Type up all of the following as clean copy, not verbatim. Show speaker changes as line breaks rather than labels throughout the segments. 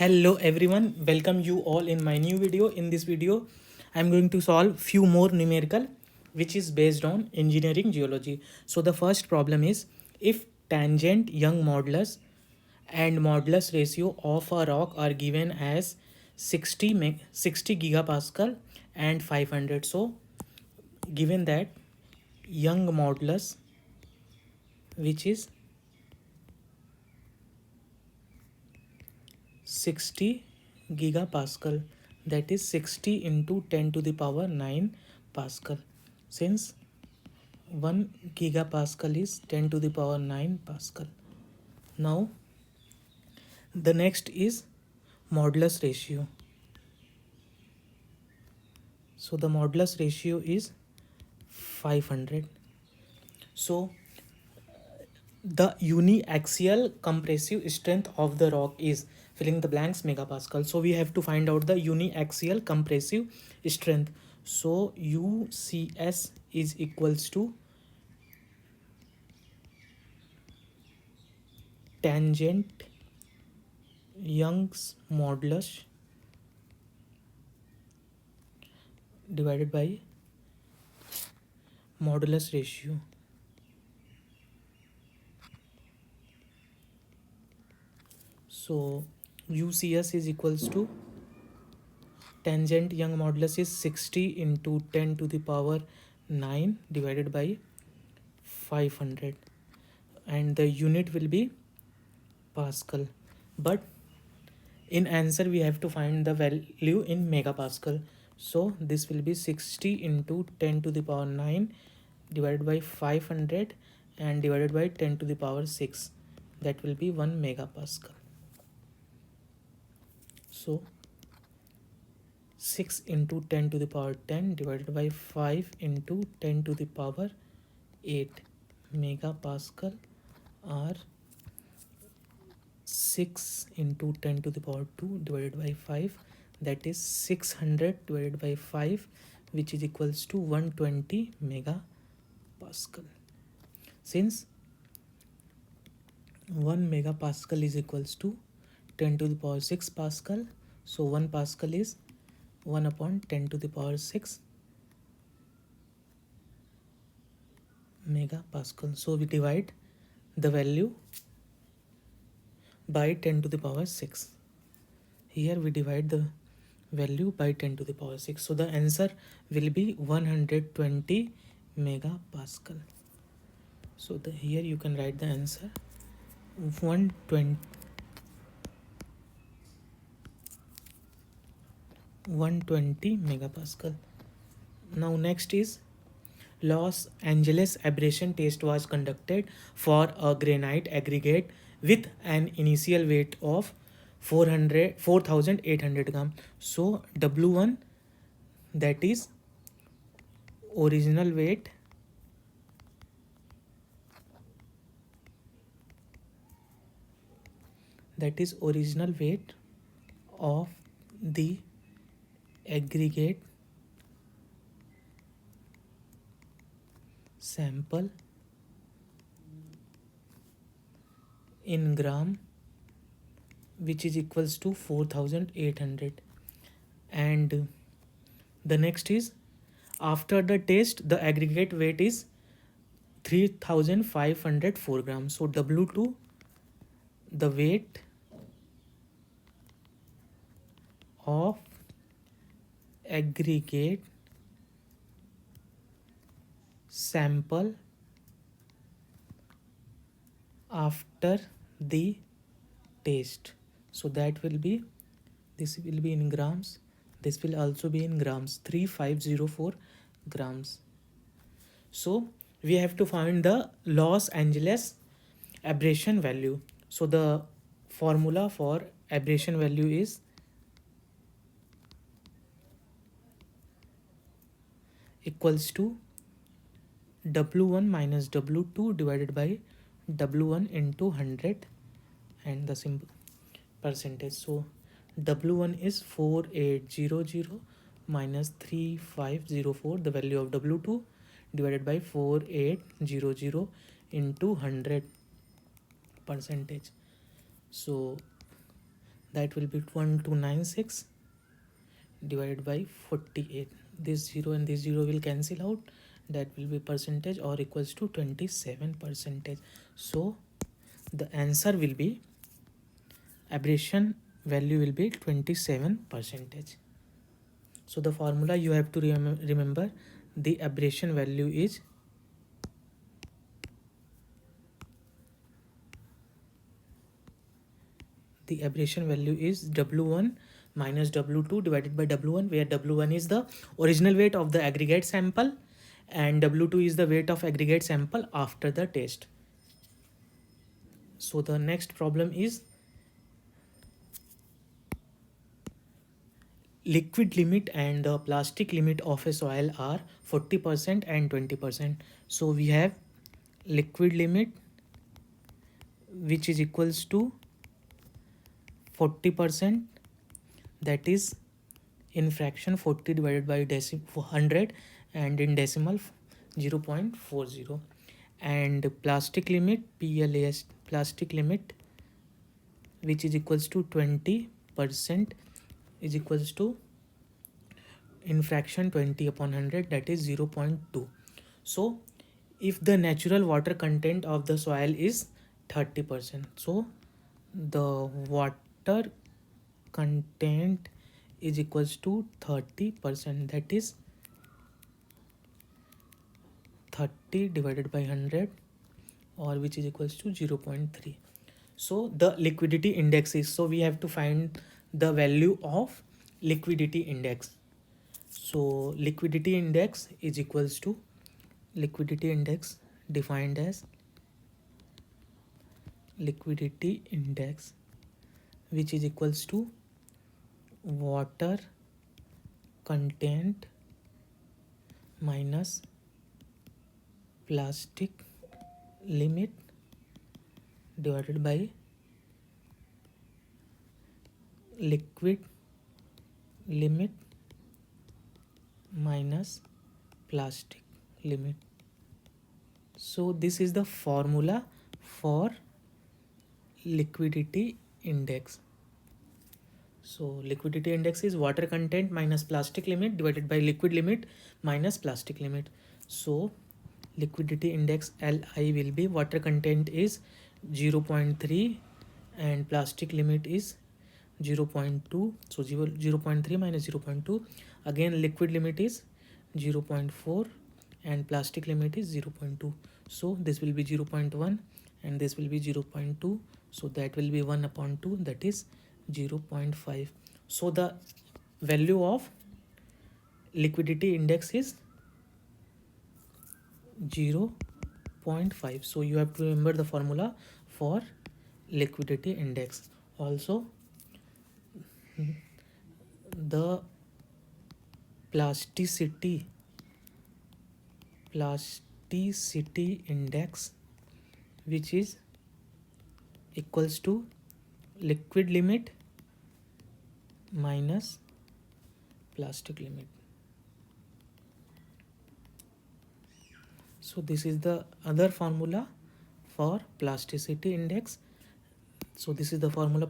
Hello everyone, welcome you all in my new video. In this video, I'm going to solve few more numerical which is based on engineering geology. So the first problem is if tangent, Young modulus and modulus ratio of a rock are given as 60 gigapascal and 500. So given that Young modulus which is 60 gigapascal, that is 60 into 10 to the power 9 pascal. Since 1 gigapascal is 10 to the power 9 pascal. Now the next is modulus ratio. So the modulus ratio is 500. So the uniaxial compressive strength of the rock is filling the blanks megapascal. So we have to find out the uniaxial compressive strength. So UCS is equals to tangent Young's modulus divided by modulus ratio. So UCS is equals to tangent Young modulus is 60 into 10 to the power 9 divided by 500, and the unit will be pascal, but in answer we have to find the value in megapascal. So this will be 60 into 10 to the power 9 divided by 500 and divided by 10 to the power 6, that will be 1 megapascal. So 6 into 10 to the power 10 divided by 5 into 10 to the power 8 megapascal, or 6 into 10 to the power 2 divided by 5, that is 600 divided by 5, which is equals to 120 megapascal. Since 1 megapascal is equals to 10 to the power 6 pascal, so 1 pascal is 1 upon 10 to the power 6 megapascal. So we divide the value by 10 to the power 6. Here we divide the value by 10 to the power 6. So the answer will be 120 megapascal. So here you can write the answer 120 megapascal. Now next is Los Angeles abrasion test was conducted for a granite aggregate with an initial weight of 4,800 gram. So W1, that is original weight, of the aggregate sample in gram, which is equals to 4,800. And the next is after the test the aggregate weight is 3,504 grams. So W2, the weight of aggregate sample after the test, so that will be, this will be in grams, this will also be in grams, 3,504 grams. So we have to find the Los Angeles abrasion value. So the formula for abrasion value is equals to W1 minus W2 divided by W1 into 100 and the symbol percentage. So W1 is 4800 minus 3,504, the value of W2, divided by 4800 into 100 percentage. So that will be 1296 divided by 48. This 0 and this 0 will cancel out, that will be percentage or equals to 27%. So the answer will be, aberration value will be 27%. So the formula you have to remember, the aberration value is W1 minus W2 divided by W1, where W1 is the original weight of the aggregate sample and W2 is the weight of aggregate sample after the test. So the next problem is, liquid limit and the plastic limit of a soil are 40% and 20%. So we have liquid limit, which is equals to 40%, that is in fraction 40 divided by 100 and in decimal 0.40. And plastic limit, PLAS, plastic limit, which is equals to 20%, is equals to in fraction 20 upon 100, that is 0.2. So if the natural water content of the soil is 30%, so the water content is equals to 30%, that is 30 divided by 100, or which is equals to 0.3. So the liquidity index is, so we have to find the value of liquidity index. So liquidity index is equals to, liquidity index defined as liquidity index, which is equals to water content minus plastic limit divided by liquid limit minus plastic limit. So this is the formula for liquidity index. So liquidity index is water content minus plastic limit divided by liquid limit minus plastic limit. So liquidity index Li will be, water content is 0.3 and plastic limit is 0.2. So 0.3 minus 0.2. Again liquid limit is 0.4 and plastic limit is 0.2. So this will be 0.1 and this will be 0.2. So that will be 1 upon 2, that is 0.5. So the value of liquidity index is 0.5. So you have to remember the formula for liquidity index. Also the plasticity index, which is equals to liquid limit minus plastic limit. So this is the other formula for plasticity index. So this is the formula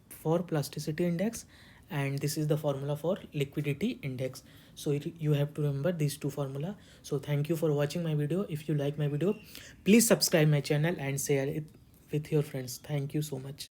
for plasticity index, and this is the formula for liquidity index. So you have to remember these two formula. So thank you for watching my video. If you like my video, please subscribe my channel and share it with your friends. Thank you so much.